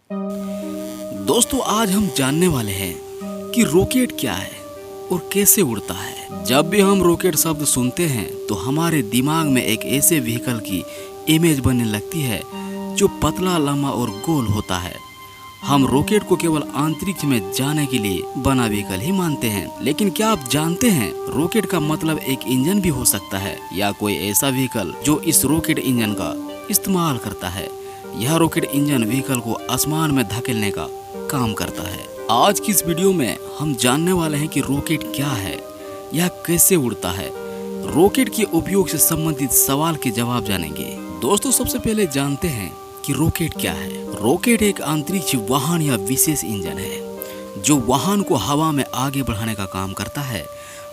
दोस्तों आज हम जानने वाले हैं कि रॉकेट क्या है और कैसे उड़ता है। जब भी हम रॉकेट शब्द सुनते हैं तो हमारे दिमाग में एक ऐसे व्हीकल की इमेज बनने लगती है जो पतला, लंबा और गोल होता है। हम रॉकेट को केवल अंतरिक्ष में जाने के लिए बना व्हीकल ही मानते हैं, लेकिन क्या आप जानते हैं रॉकेट का मतलब एक इंजन भी हो सकता है या कोई ऐसा व्हीकल जो इस रॉकेट इंजन का इस्तेमाल करता है। यह रॉकेट इंजन व्हीकल को आसमान में धकेलने का काम करता है। आज की इस वीडियो में हम जानने वाले हैं कि रॉकेट क्या है, यह कैसे उड़ता है, रॉकेट के उपयोग से संबंधित सवाल के जवाब जानेंगे। दोस्तों सबसे पहले जानते हैं कि रॉकेट क्या है। रॉकेट एक अंतरिक्ष वाहन या विशेष इंजन है जो वाहन को हवा में आगे बढ़ाने का काम करता है।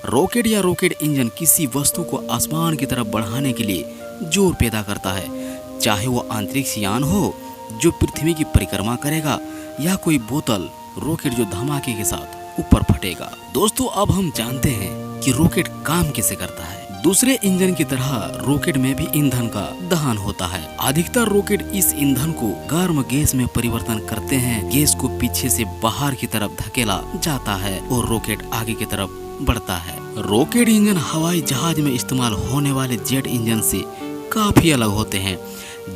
रॉकेट या रॉकेट इंजन किसी वस्तु को आसमान की तरफ बढ़ाने के लिए जोर पैदा करता है, चाहे वो अंतरिक्ष यान हो जो पृथ्वी की परिक्रमा करेगा या कोई बोतल रॉकेट जो धमाके के साथ ऊपर फटेगा। दोस्तों अब हम जानते हैं कि रॉकेट काम कैसे करता है। दूसरे इंजन की तरह रॉकेट में भी ईंधन का दहन होता है। अधिकतर रॉकेट इस ईंधन को गर्म गैस में परिवर्तन करते हैं। गैस को पीछे से बाहर की तरफ धकेला जाता है और रॉकेट आगे की तरफ बढ़ता है। रॉकेट इंजन हवाई जहाज में इस्तेमाल होने वाले जेट इंजन से काफी अलग होते हैं।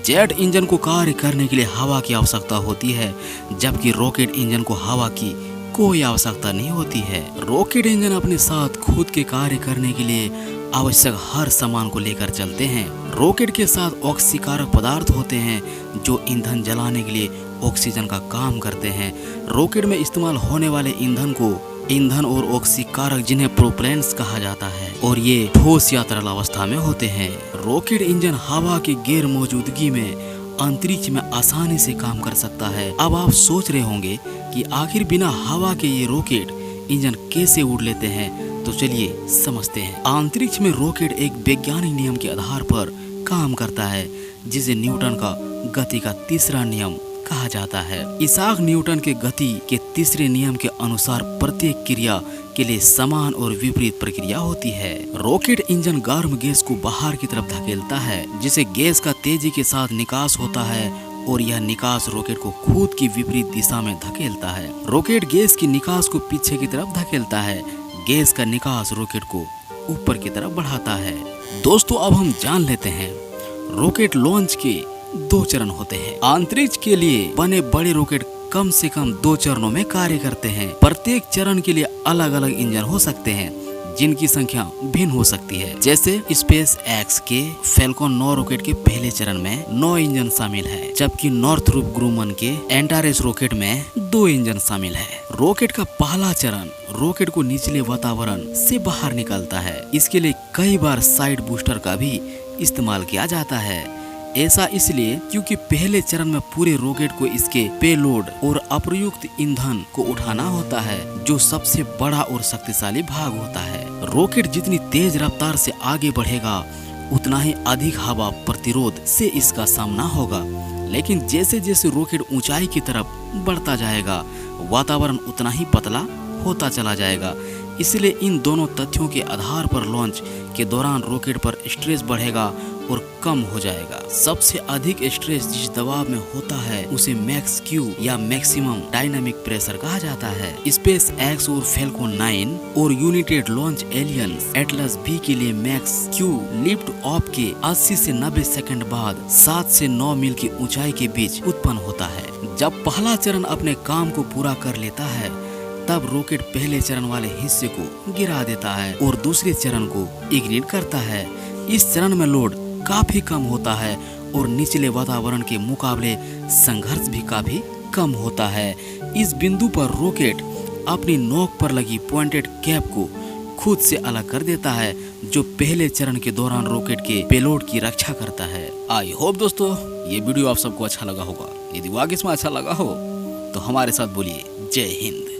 जेट इंजन को कार्य करने के लिए हवा की आवश्यकता होती है, जबकि रॉकेट इंजन को हवा की कोई आवश्यकता नहीं होती है। रॉकेट इंजन अपने साथ खुद के कार्य करने के लिए आवश्यक हर सामान को लेकर चलते हैं। रॉकेट के साथ ऑक्सीकारक पदार्थ होते हैं जो ईंधन जलाने के लिए ऑक्सीजन का काम करते हैं। रॉकेट में इस्तेमाल होने वाले ईंधन को ईंधन और ऑक्सीकारक जिन्हें प्रोपेलेंट्स कहा जाता है और ये ठोस या तरल अवस्था में होते हैं। रॉकेट इंजन हवा की गैर मौजूदगी में अंतरिक्ष में आसानी से काम कर सकता है। अब आप सोच रहे होंगे कि आखिर बिना हवा के ये रॉकेट इंजन कैसे उड़ लेते हैं, तो चलिए समझते हैं। अंतरिक्ष में रॉकेट एक वैज्ञानिक नियम के आधार पर काम करता है जिसे न्यूटन का गति का तीसरा नियम कहा जाता है। इसाक न्यूटन के गति के तीसरे नियम के अनुसार प्रत्येक क्रिया के लिए समान और विपरीत प्रक्रिया होती है। रॉकेट इंजन गर्म गैस को बाहर की तरफ धकेलता है, जिसे गैस का तेजी के साथ निकास होता है और यह निकास रॉकेट को खुद की विपरीत दिशा में धकेलता है। रॉकेट गैस की निकास को पीछे की तरफ धकेलता है। गैस का निकास रॉकेट को ऊपर की तरफ बढ़ाता है। दोस्तों अब हम जान लेते हैं रॉकेट लॉन्च के 2 चरण होते हैं। अंतरिक्ष के लिए बने बड़े रॉकेट कम से कम 2 चरणों में कार्य करते हैं। प्रत्येक चरण के लिए अलग अलग इंजन हो सकते हैं जिनकी संख्या भिन्न हो सकती है। जैसे स्पेस एक्स के फैल्कन 9 रॉकेट के पहले चरण में 9 इंजन शामिल है, जबकि नॉर्थरूप ग्रूमन के एंटारेस रॉकेट में 2 इंजन शामिल है। रॉकेट का पहला चरण रॉकेट को निचले वातावरण से बाहर निकालता है। इसके लिए कई बार साइड बूस्टर का भी इस्तेमाल किया जाता है। ऐसा इसलिए क्योंकि पहले चरण में पूरे रॉकेट को इसके पेलोड और अप्रयुक्त ईंधन को उठाना होता है, जो सबसे बड़ा और शक्तिशाली भाग होता है। रॉकेट जितनी तेज रफ्तार से आगे बढ़ेगा उतना ही अधिक हवा प्रतिरोध से इसका सामना होगा, लेकिन जैसे जैसे रॉकेट ऊंचाई की तरफ बढ़ता जाएगा वातावरण उतना ही पतला होता चला जाएगा। इसलिए इन दोनों तथ्यों के आधार पर लॉन्च के दौरान रॉकेट पर स्ट्रेस बढ़ेगा और कम हो जाएगा। सबसे अधिक स्ट्रेस जिस दबाव में होता है उसे मैक्स क्यू या मैक्सिमम डायनामिक प्रेशर कहा जाता है। स्पेस एक्स और फैल्कन 9 और United Launch Alliance Atlas B के लिए मैक्स क्यू लिफ्ट ऑफ के 80 से 90 सेकंड बाद 7 से 9 मील की ऊंचाई के बीच उत्पन्न होता है। जब पहला चरण अपने काम को पूरा कर लेता है तब रॉकेट पहले चरण वाले हिस्से को गिरा देता है और दूसरे चरण को इग्निट करता है। इस चरण में लोड काफी कम होता है और निचले वातावरण के मुकाबले संघर्ष भी काफी कम होता है। इस बिंदु पर रॉकेट अपनी नोक पर लगी पॉइंटेड कैप को खुद से अलग कर देता है, जो पहले चरण के दौरान रॉकेट के पेलोड की रक्षा करता है। आई होप दोस्तों ये वीडियो आप सबको अच्छा लगा होगा। यदि वाकई में अच्छा लगा हो तो हमारे साथ बोलिए जय हिंद।